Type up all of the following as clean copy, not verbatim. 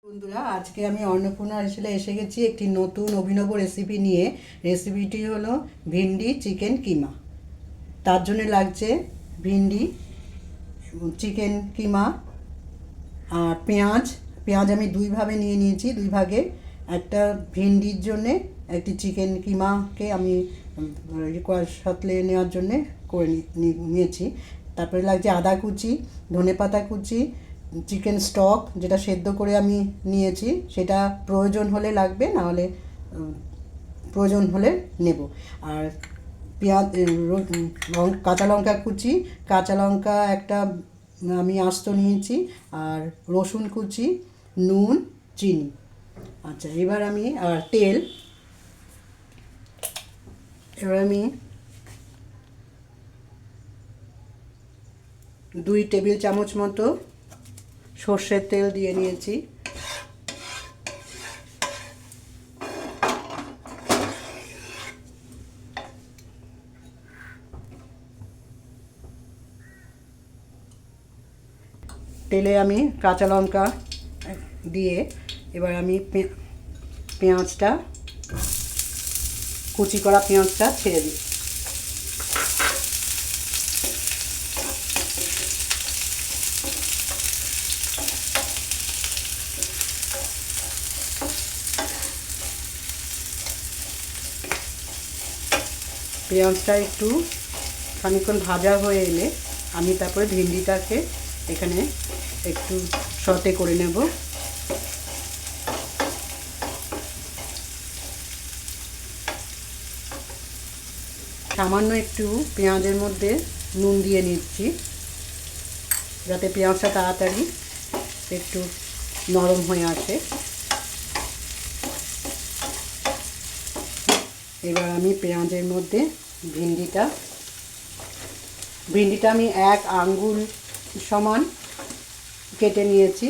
বন্ধুরা, আজকে আমি অন্নপূর্ণা রেসিপিতে এসে গেছি একটি নতুন অভিনব রেসিপি নিয়ে। রেসিপিটি হলো ভিন্ডি চিকেন কিমা। তার জন্য লাগছে ভিন্ডি, চিকেন কিমা আর পেঁয়াজ। পেঁয়াজ আমি দুইভাবে নিয়ে নিয়েছি, দুই ভাগে। একটা ভিন্ডির জন্যে, একটি চিকেন কিমাকে আমি সাতলে নেওয়ার জন্যে করে নিয়েছি। তারপরে লাগছে আদা কুচি, ধনেপাতা কুচি, চিকেন স্টক যেটা সেদ্ধ করে আমি নিয়েছি, সেটা প্রয়োজন হলে লাগবে, না হলে প্রয়োজন হলে নেব। আর পেঁয়াজ, কাঁচা লঙ্কা কুচি, কাঁচা লঙ্কা একটা আমি আস্ত নিয়েছি, আর রসুন কুচি, নুন, চিনি। আচ্ছা, এবার আমি আর তেল, এবার আমি 2 টেবিল চামচ মতো সর্ষের তেল দিয়ে নিয়েছি। তেলে আমি কাঁচা লঙ্কা দিয়ে এবার আমি পেঁয়াজটা, কুচি করা পেঁয়াজটা ছেড়ে দিই। পেঁয়াজটা একটু খানিকক্ষণ ভাজা হয়ে এলে আমি তারপরে ভিন্ডিটাকে এখানে একটু সতে করে নেব। সামান্য একটু পেঁয়াজের মধ্যে নুন দিয়ে নিচ্ছি, যাতে পেঁয়াজটা তাড়াতাড়ি একটু নরম হয়ে আসে। এবার আমি পেঁয়াজের মধ্যে ভিন্ডিটা আমি 1 আঙ্গুল সমান কেটে নিয়েছি,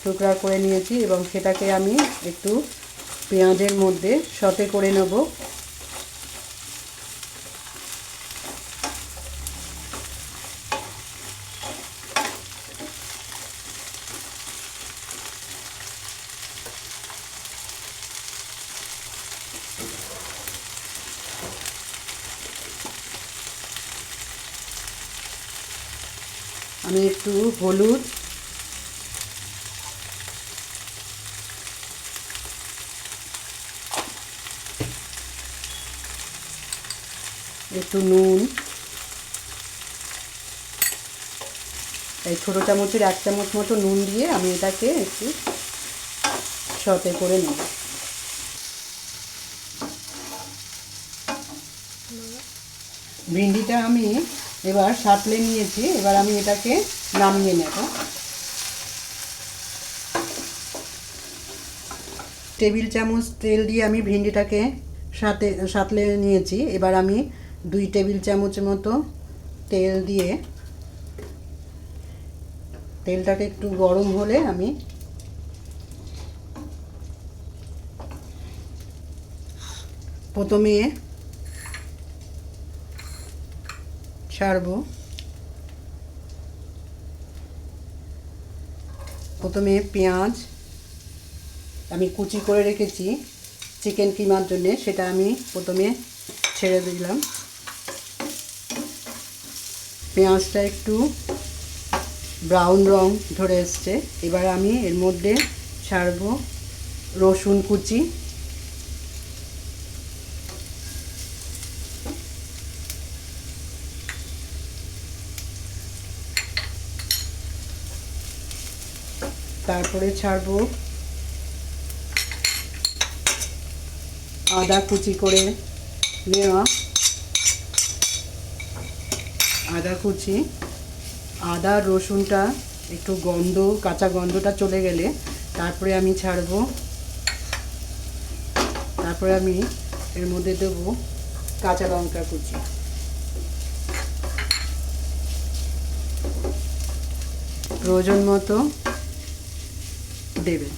টুকরা করে নিয়েছি, এবং সেটাকে আমি একটু পেঁয়াজের মধ্যে সতে করে নেব। আমি একটু হলুদ, একটু নুন, এই ছোটো চামচের 1 চামচ মতো নুন দিয়ে আমি এটাকে একটু সতে করে নেব। ভিন্ডিটা আমি এবার সাঁতলে নিয়েছি, এবার আমি এটাকে নামিয়ে নেব। টেবিল চামচ তেল দিয়ে আমি ভিন্ডিটাকে সাঁতলে নিয়েছি। এবার আমি 2 টেবিল চামচ মতো তেল দিয়ে, তেলটাকে একটু গরম হলে আমি প্রথমে ছাড়বো। প্রথমে পেঁয়াজ আমি কুচি করে রেখেছি চিকেন কিমার জন্য, সেটা আমি প্রথমে ছেড়ে দিলাম। পেঁয়াজটা একটু ব্রাউন রং ধরে এসছে। এবার আমি এর মধ্যে ছাড়বো রসুন কুচি, তারপরে ছাড়বো আদা কুচি করে নেওয়া, আদা কুচি। আদা রসুনটা একটু কাঁচা গন্ধটা চলে গেলে তারপরে আমি ছাড়বো, তারপরে আমি এর মধ্যে দেবো কাঁচা লঙ্কা কুচি। প্রয়োজন মতো দেবেন।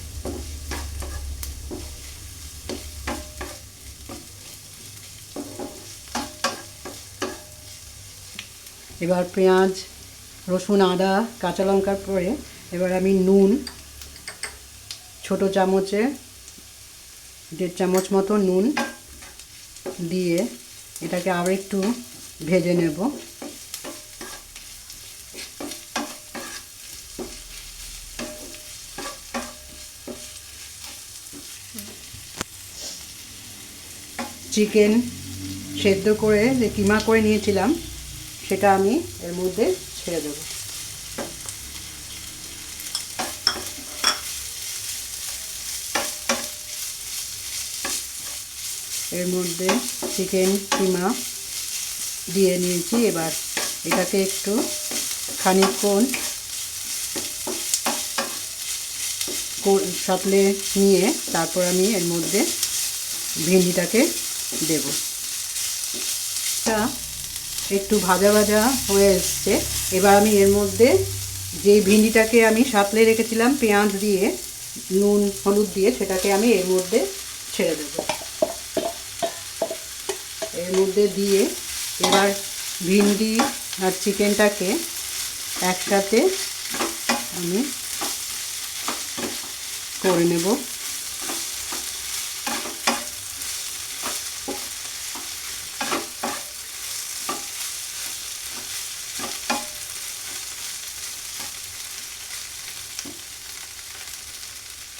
এবার পেঁয়াজ, রসুন, আদা, কাঁচা লঙ্কার পরে এবার আমি নুন ছোটো চামচে 1.5 চামচ মতো নুন দিয়ে এটাকে আবার একটু ভেজে নেব। চিকেন সেদ্ধ করে যে কিমা করে নিয়েছিলাম সেটা আমি এর মধ্যে ছেড়ে দেব। এর মধ্যে চিকেন কিমা দিয়ে নিয়েছি। এবার এটাকে একটু খানিকক্ষণ সাঁতলে নিয়ে তারপর আমি এর মধ্যে ভিন্ডিটাকে দেব। এটা একটু ভাজা ভাজা হয়ে এসছে। এবার আমি এর মধ্যে যে ভিন্ডিটাকে আমি সাঁতলে রেখেছিলাম পেঁয়াজ দিয়ে নুন হলুদ দিয়ে সেটাকে আমি এর মধ্যে ছেড়ে দেব। এর মধ্যে দিয়ে এবার ভিন্ডি আর চিকেনটাকে একসাথে আমি করে নেব।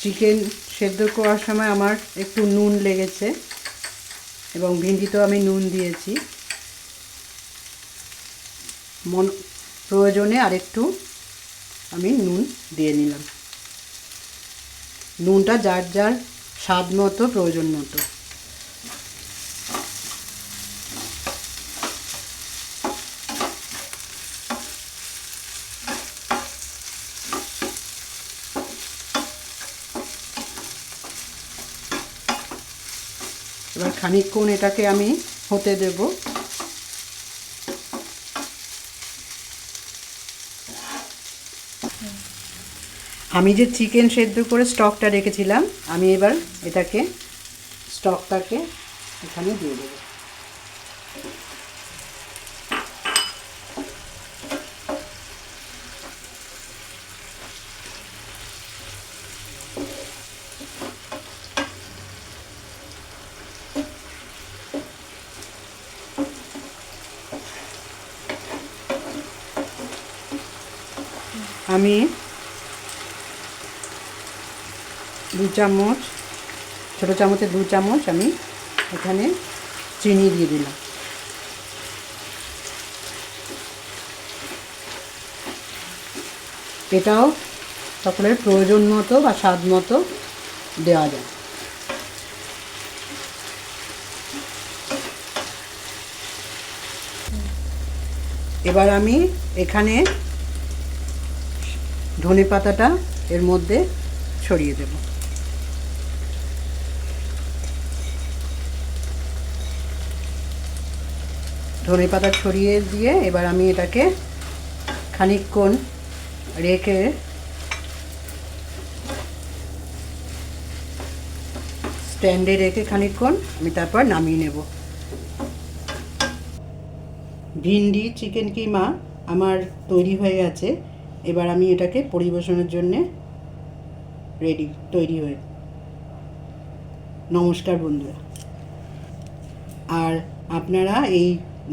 চিকেন সেদ্ধ করার সময় আমার একটু নুন লেগেছে এবং ভিন্ডিতেও আমি নুন দিয়েছি। প্রয়োজনে আরেকটু আমি নুন দিয়ে নিলাম। নুনটা যার যার স্বাদ মতো প্রয়োজন মতো। এবার খানিকক্ষণ এটাকে আমি হতে দেব। আমি যে চিকেন সেদ্ধ করে স্টকটা রেখেছিলাম আমি এবার এটাকে স্টকটাকে এখানে দিয়ে দেব। আমি 2 চামচ ছোটো চামচে 2 চামচ আমি এখানে চিনি দিয়ে দিলাম। এটাও সকলের প্রয়োজন মতো বা স্বাদ মতো দেওয়া যায়। এবার আমি এখানে ধনেপাতাটা এর মধ্যে ছড়িয়ে দেব। ধনেপাতা ছড়িয়ে দিয়ে এবার আমি এটাকে খানিকক্ষণ রেখে স্ট্যান্ডে রেখে খানিকক্ষণ আমি তারপর নামিয়ে নেব। ভিন্ডি চিকেন কিমা আমার তৈরি হয়ে গেছে। এবার আমি এটাকে পরিবেশনের জন্যে তৈরি হয়ে। নমস্কার বন্ধুরা। আর আপনারা এই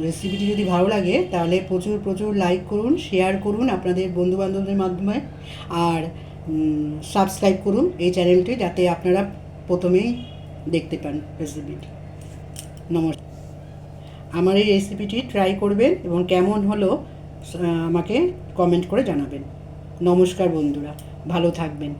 রেসিপিটি যদি ভালো লাগে তাহলে প্রচুর প্রচুর লাইক করুন, শেয়ার করুন আপনাদের বন্ধুবান্ধবদের মাধ্যমে, আর সাবস্ক্রাইব করুন এই চ্যানেলটি যাতে আপনারা প্রথমেই দেখতে পান রেসিপিটি। নমস্কার। আমার এই রেসিপিটি ট্রাই করবেন এবং কেমন হলো আমাকে কমেন্ট করে জানাবেন। নমস্কার বন্ধুরা, ভালো থাকবেন।